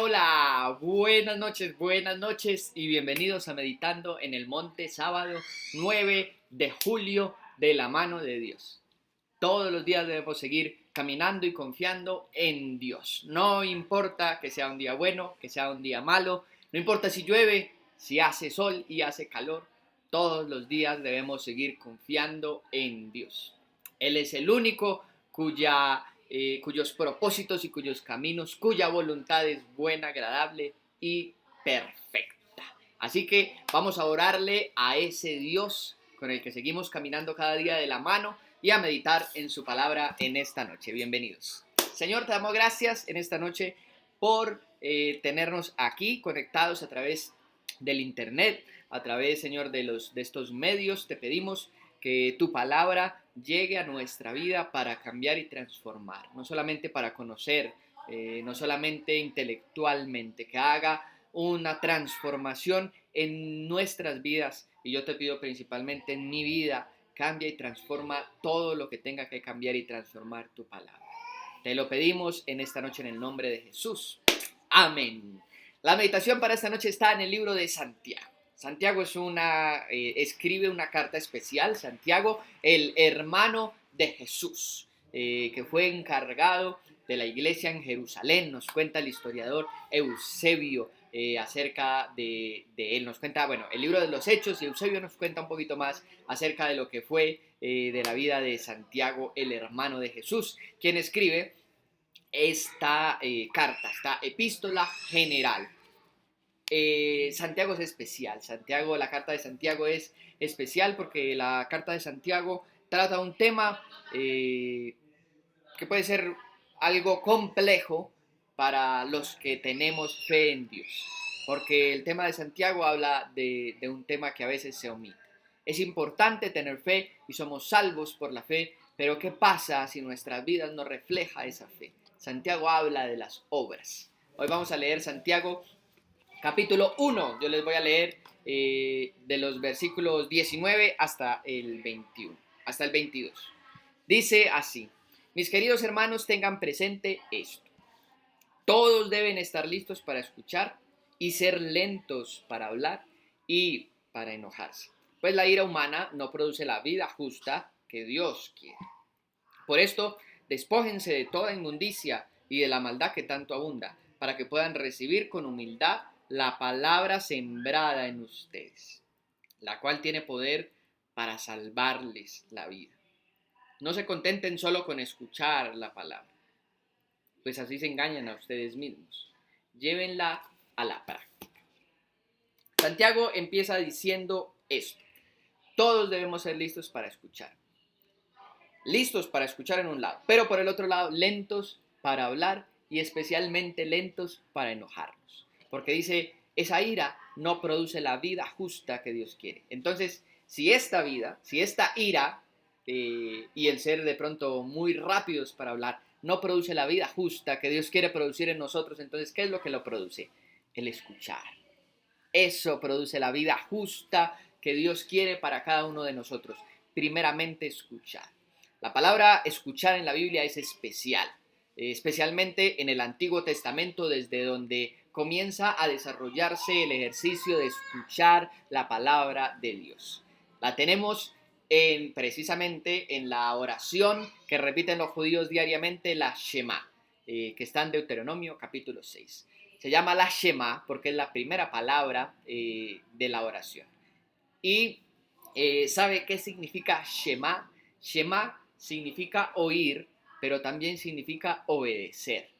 Hola, buenas noches y bienvenidos a Meditando en el Monte, sábado 9 de julio de la mano de Dios. Todos los días debemos seguir caminando y confiando en Dios. No importa que sea un día bueno, que sea un día malo, no importa si llueve, si hace sol y hace calor, todos los días debemos seguir confiando en Dios. Él es el único cuyos propósitos y cuyos caminos, cuya voluntad es buena, agradable y perfecta. Así que vamos a orarle a ese Dios con el que seguimos caminando cada día de la mano y a meditar en su palabra en esta noche. Bienvenidos. Señor, te damos gracias en esta noche por tenernos aquí conectados a través del internet, a través, Señor, de estos medios. Te pedimos que tu palabra llegue a nuestra vida para cambiar y transformar, no solamente para conocer, no solamente intelectualmente, que haga una transformación en nuestras vidas. Y yo te pido principalmente en mi vida, cambia y transforma todo lo que tenga que cambiar y transformar tu palabra. Te lo pedimos en esta noche en el nombre de Jesús. Amén. La meditación para esta noche está en el libro de Santiago. Santiago escribe una carta especial. Santiago, el hermano de Jesús, que fue encargado de la iglesia en Jerusalén. Nos cuenta el historiador Eusebio acerca de él. Nos cuenta, el libro de los Hechos, y Eusebio nos cuenta un poquito más acerca de lo que fue de la vida de Santiago, el hermano de Jesús, quien escribe esta carta, esta epístola general. Santiago es especial. La carta de Santiago es especial porque la carta de Santiago trata un tema que puede ser algo complejo para los que tenemos fe en Dios, porque el tema de Santiago habla de un tema que a veces se omite. Es importante tener fe y somos salvos por la fe, pero ¿qué pasa si nuestras vidas no reflejan esa fe? Santiago habla de las obras. Hoy vamos a leer Santiago capítulo 1. Yo les voy a leer de los versículos 19 hasta el 21, hasta el 22. Dice así: mis queridos hermanos, tengan presente esto. Todos deben estar listos para escuchar y ser lentos para hablar y para enojarse, pues la ira humana no produce la vida justa que Dios quiere. Por esto, despójense de toda inmundicia y de la maldad que tanto abunda, para que puedan recibir con humildad la palabra sembrada en ustedes, la cual tiene poder para salvarles la vida. No se contenten solo con escuchar la palabra, pues así se engañan a ustedes mismos. Llévenla a la práctica. Santiago empieza diciendo esto: todos debemos ser listos para escuchar. Listos para escuchar en un lado, pero por el otro lado, lentos para hablar y especialmente lentos para enojarnos. Porque dice, esa ira no produce la vida justa que Dios quiere. Entonces, si esta ira y el ser de pronto muy rápidos para hablar no produce la vida justa que Dios quiere producir en nosotros, entonces, ¿qué es lo que lo produce? El escuchar. Eso produce la vida justa que Dios quiere para cada uno de nosotros. Primeramente, escuchar. La palabra escuchar en la Biblia es especial, especialmente en el Antiguo Testamento, desde donde comienza a desarrollarse el ejercicio de escuchar la palabra de Dios. La tenemos precisamente en la oración que repiten los judíos diariamente, la Shema, que está en Deuteronomio capítulo 6. Se llama la Shema porque es la primera palabra de la oración. Y ¿sabe qué significa Shema? Shema significa oír, pero también significa obedecer.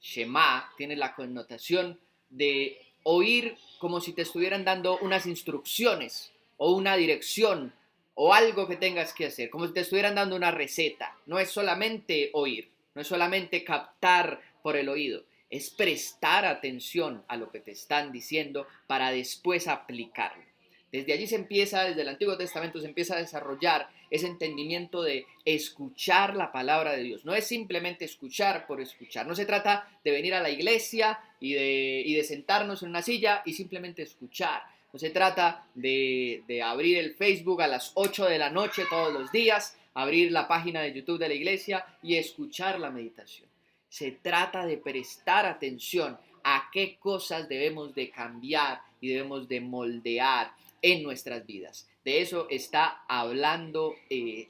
Shema tiene la connotación de oír como si te estuvieran dando unas instrucciones o una dirección o algo que tengas que hacer, como si te estuvieran dando una receta. No es solamente oír, no es solamente captar por el oído, es prestar atención a lo que te están diciendo para después aplicarlo. Desde allí desde el Antiguo Testamento se empieza a desarrollar ese entendimiento de escuchar la palabra de Dios. No es simplemente escuchar por escuchar. No se trata de venir a la iglesia y de sentarnos en una silla y simplemente escuchar. No se trata de abrir el Facebook a las 8 de la noche todos los días, abrir la página de YouTube de la iglesia y escuchar la meditación. Se trata de prestar atención a qué cosas debemos de cambiar y debemos de moldear en nuestras vidas. De eso está hablando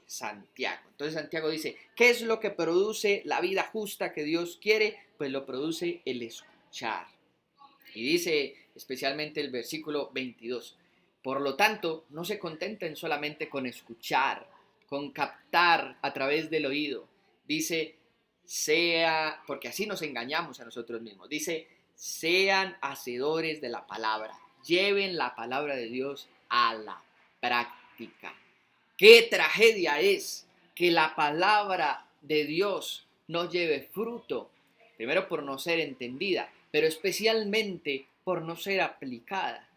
Santiago. Entonces Santiago dice, ¿qué es lo que produce la vida justa que Dios quiere? Pues lo produce el escuchar. Y dice especialmente el versículo 22, por lo tanto, no se contenten solamente con escuchar, con captar a través del oído. Dice, porque así nos engañamos a nosotros mismos. Dice, sean hacedores de la palabra. Lleven la palabra de Dios a la práctica. Qué tragedia es que la palabra de Dios no lleve fruto. Primero por no ser entendida, pero especialmente por no ser aplicada.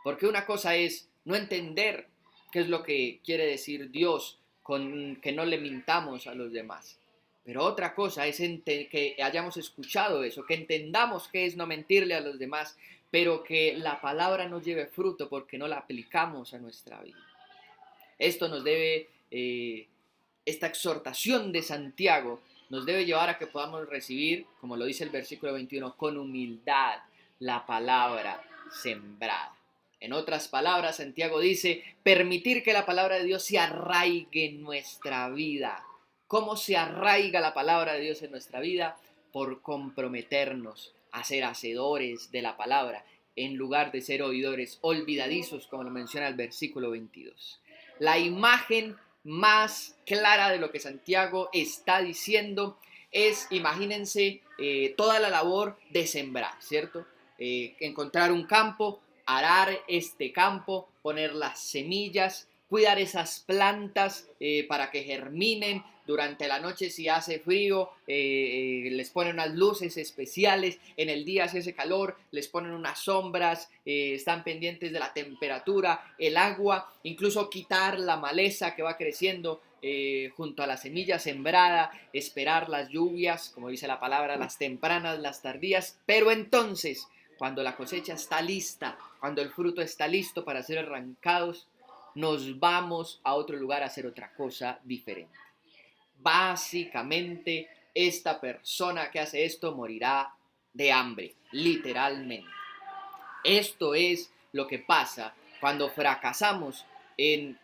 Porque una cosa es no entender qué es lo que quiere decir Dios con que no le mintamos a los demás. Pero otra cosa es que hayamos escuchado eso, que entendamos qué es no mentirle a los demás, pero que la palabra no lleve fruto porque no la aplicamos a nuestra vida. Esto nos debe, esta exhortación de Santiago nos debe llevar a que podamos recibir, como lo dice el versículo 21, con humildad la palabra sembrada. En otras palabras, Santiago dice, permitir que la palabra de Dios se arraigue en nuestra vida. ¿Cómo se arraiga la palabra de Dios en nuestra vida? Por comprometernos a ser hacedores de la palabra, en lugar de ser oidores olvidadizos, como lo menciona el versículo 22. La imagen más clara de lo que Santiago está diciendo es, imagínense, toda la labor de sembrar, ¿cierto? Encontrar un campo, arar este campo, poner las semillas, cuidar esas plantas para que germinen. Durante la noche, si hace frío, les ponen unas luces especiales. En el día, si hace calor, les ponen unas sombras. Están pendientes de la temperatura, el agua, incluso quitar la maleza que va creciendo junto a la semilla sembrada, esperar las lluvias, como dice la palabra, las tempranas, las tardías. Pero entonces, cuando la cosecha está lista, cuando el fruto está listo para ser arrancados, nos vamos a otro lugar a hacer otra cosa diferente. Básicamente, esta persona que hace esto morirá de hambre, literalmente. Esto es lo que pasa cuando fracasamos en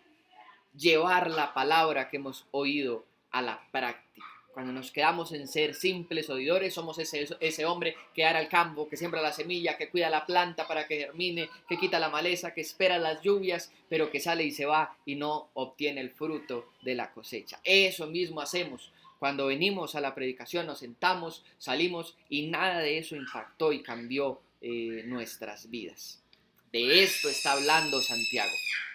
llevar la palabra que hemos oído a la práctica. Cuando nos quedamos en ser simples oidores, somos ese hombre que ara el campo, que siembra la semilla, que cuida la planta para que germine, que quita la maleza, que espera las lluvias, pero que sale y se va y no obtiene el fruto de la cosecha. Eso mismo hacemos. Cuando venimos a la predicación, nos sentamos, salimos y nada de eso impactó y cambió nuestras vidas. De esto está hablando Santiago.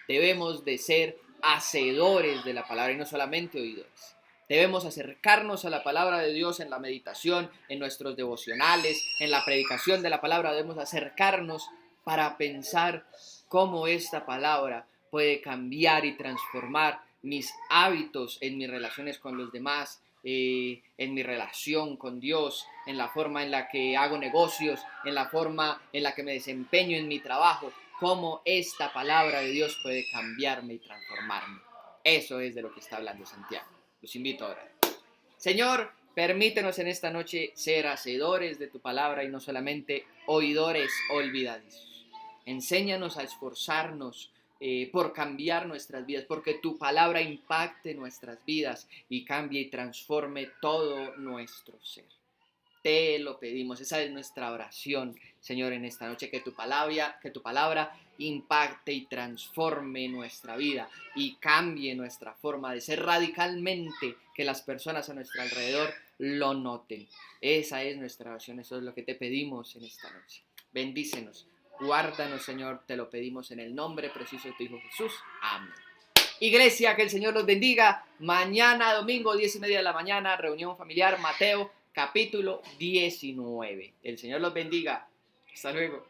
Debemos de ser hacedores de la palabra y no solamente oidores. Debemos acercarnos a la palabra de Dios en la meditación, en nuestros devocionales, en la predicación de la palabra. Debemos acercarnos para pensar cómo esta palabra puede cambiar y transformar mis hábitos en mis relaciones con los demás, en mi relación con Dios, en la forma en la que hago negocios, en la forma en la que me desempeño en mi trabajo, cómo esta palabra de Dios puede cambiarme y transformarme. Eso es de lo que está hablando Santiago. Los invito a orar. Señor, permítenos en esta noche ser hacedores de tu palabra y no solamente oidores olvidadizos. Enséñanos a esforzarnos por cambiar nuestras vidas, porque tu palabra impacte nuestras vidas y cambie y transforme todo nuestro ser. Te lo pedimos, esa es nuestra oración, Señor, en esta noche, que tu palabra impacte y transforme nuestra vida y cambie nuestra forma de ser radicalmente, que las personas a nuestro alrededor lo noten. Esa es nuestra oración, eso es lo que te pedimos en esta noche. Bendícenos, guárdanos, Señor, te lo pedimos en el nombre preciso de tu Hijo Jesús. Amén. Iglesia, que el Señor los bendiga. Mañana domingo, 10:30 de la mañana, reunión familiar, Mateo capítulo 19. El Señor los bendiga. Hasta luego.